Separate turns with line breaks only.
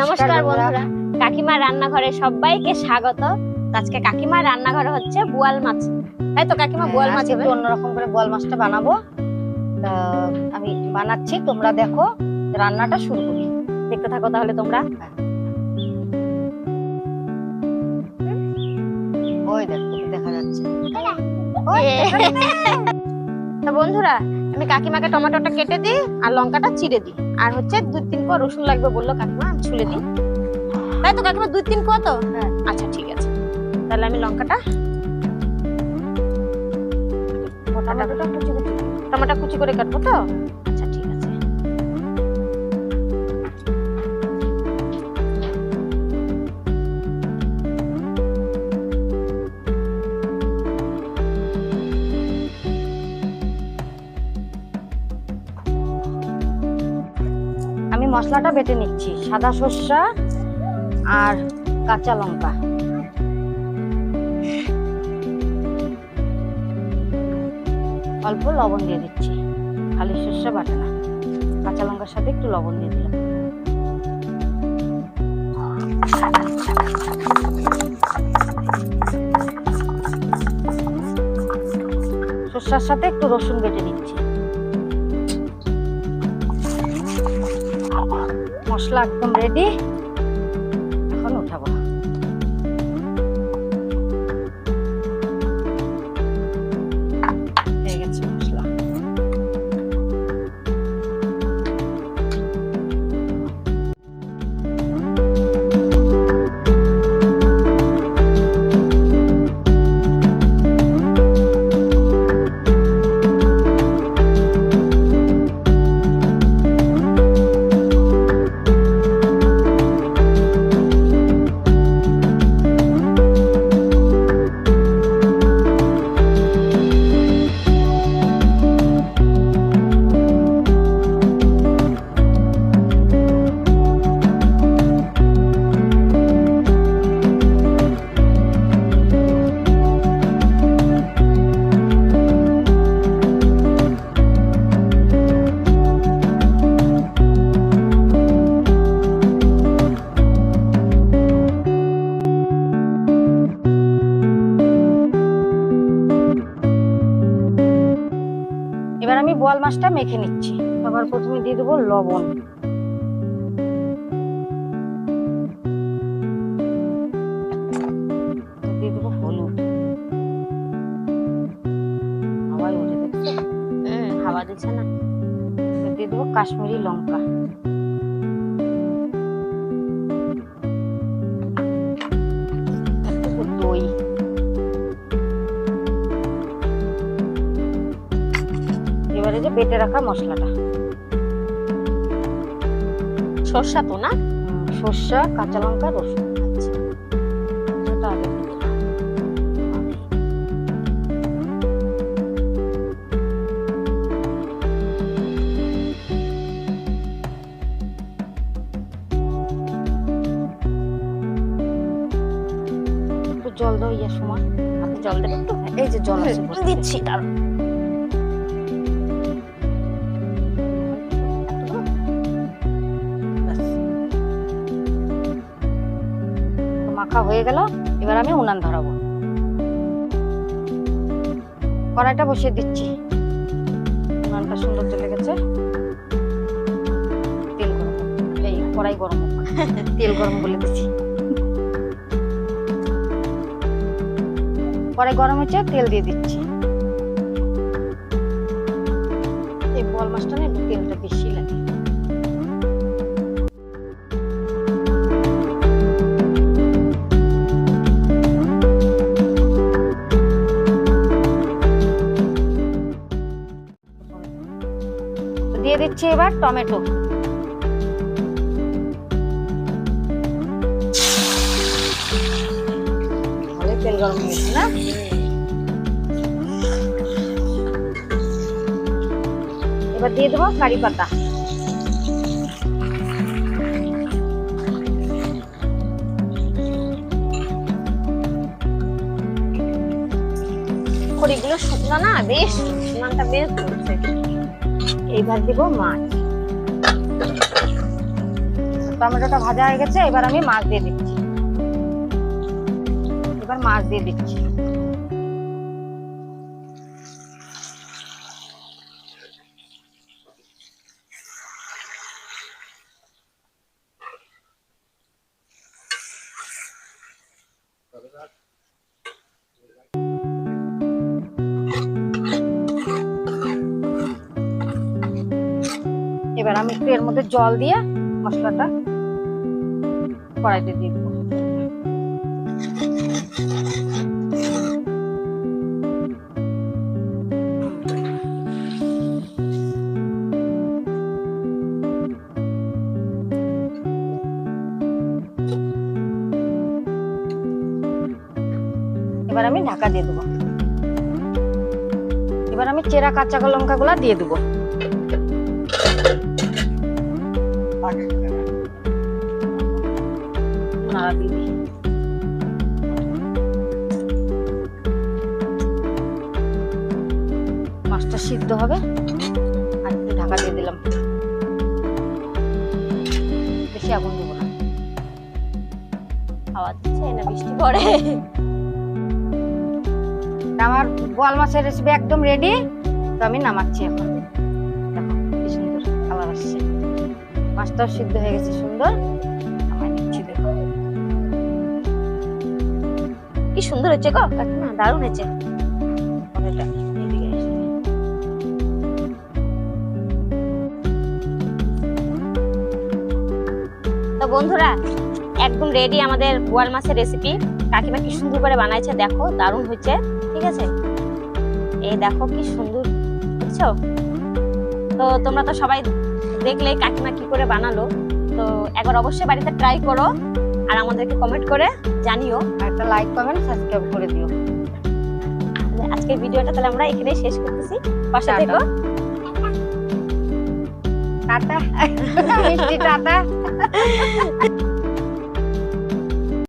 নমস্কার বন্ধুরা, কাকিমার রান্নাঘরে সবাইকে স্বাগত। আজকে কাকিমার রান্নাঘরে হচ্ছে বোয়াল মাছ, তাই তো কাকিমা? বোয়াল মাছ
একটু অন্যরকম করে বোয়াল মাছটা বানাবো। আমি বানাচ্ছি, তোমরা দেখো, রান্নাটা শুরু করি।
দেখতে থাকো তাহলে তোমরা।
ওই দেখো, দেখা যাচ্ছে।
তো বন্ধুরা, আমি কাকিমাকে টমেটোটা কেটে দিই আর লঙ্কাটা চিড়ে দিই, আর হচ্ছে 2-3 কোয়া রসুন লাগবে বললো কাকিমা, আমি ছুলে দিই। তাই তো কাকিমা? 2-3 কোয়া তো?
হ্যাঁ।
আচ্ছা ঠিক আছে, তাহলে আমি লঙ্কাটা টমেটো কুচি করে কাটবো তো? আচ্ছা ঠিক আছে।
আমি মশলাটা বেটে নিচ্ছি। সাদা সর্ষা আর কাঁচা লঙ্কা, অল্প লবণ দিয়ে দিচ্ছি। খালি সর্ষা বাটা না, কাঁচা লঙ্কার সাথে একটু লবণ দিয়ে দিলাম। সর্ষার সাথে একটু রসুন বেটে নিচ্ছি। মশলা একদম রেডি, এখন উঠাবো। হয়ে গেছে মশলা। এবার আমি বোয়াল মাছটা মেখে নিচ্ছি। সবার প্রথমে দিয়ে দেবো লবণ, দিয়ে দেবো হলুদ, হাওয়ায় উঠে দেখছো?
হাওয়া দিচ্ছে না?
দিয়ে দেবো কাশ্মীরি লঙ্কা, একটু দই, এবারে যে বেটে রাখা মশলাটা,
সর্ষা তো না?
সর্ষা, কাঁচা লঙ্কা, রসুন।
আচ্ছা,
এটা আগে দিয়ে দিলাম। একটু জল দাও ইয়ে সময়,
হাতে জল দেবো একটু?
এই যে জল আছে
দিচ্ছি, দাঁড়াও।
মাখা হয়ে গেল। এবার আমি উনান ধরাবো। কড়াইটা বসিয়ে দিচ্ছি। উনানটা সুন্দর জ্বলে গেছে। তেল গরম, এই কড়াই গরম হোক। তেল গরম বলে দিচ্ছি। কড়াই গরম হচ্ছে, তেল দিয়ে দিচ্ছি। এই বোয়াল মাছটা না একটু তেলটা বেশি লাগে। দিয়ে দিচ্ছি এবার টমেটো। তেল গরম হয়ে গেছে না? এবার দিয়ে দেবো কারি পাতা,
খড়িগুলো শুকনো না, বেশ সুনানটা বেশ করছে।
এইবার দেবো মাছ। টমেটোটা ভাজা হয়ে গেছে, এবার আমি মাছ দিয়ে দিচ্ছি। এবার মাছ দিয়ে দিচ্ছি। এবার আমি একটু এর মধ্যে জল দিয়ে মশলাটা কড়াইতে দিয়ে দেবো। এবার আমি ঢাকা দিয়ে দেবো। এবার আমি চেরা কাঁচা লঙ্কা গুলা দিয়ে দেবো। নাড়া দিয়ে দিই। মাছটা সিদ্ধ হবে, আর একটু ঢাকা দিয়ে দিলাম। বেশি আগুন দেবো না।
খাওয়া দিচ্ছে না বৃষ্টি পড়ে।
আমার বোয়াল মাছের রেসিপি একদম রেডি। তো আমি নামাচ্ছি এখন। দেখো কি সুন্দর কালার আসছে। মাছটাও সিদ্ধ হয়ে গেছে সুন্দর। নামাই নিচ্ছি। দেখো
কি সুন্দর হচ্ছে গো কাকিমা, দারুণ হয়েছে।
এটা এদিকে এসে।
তো বন্ধুরা একদম রেডি আমাদের বোয়াল মাছের রেসিপি। কাকিমা কি সুন্দর করে বানাইছে, দেখো দারুণ হয়েছে। ঠিক আছে, এই দেখো কি সুন্দর, বুঝছো? তো তোমরা তো সবাই দেখলে কাকিমা কি করে বানালো। তো একবার অবশ্যই বাড়িতে ট্রাই করো আর আমাদেরকে কমেন্ট করে জানিও।
আর একটা লাইক কমেন্ট সাবস্ক্রাইব করে দিও।
আজকের ভিডিওটা তাহলে আমরা এখানেই শেষ করতেছি। পাশে
টাটা।
থেকো।
টাটা। মিষ্টি টাটা।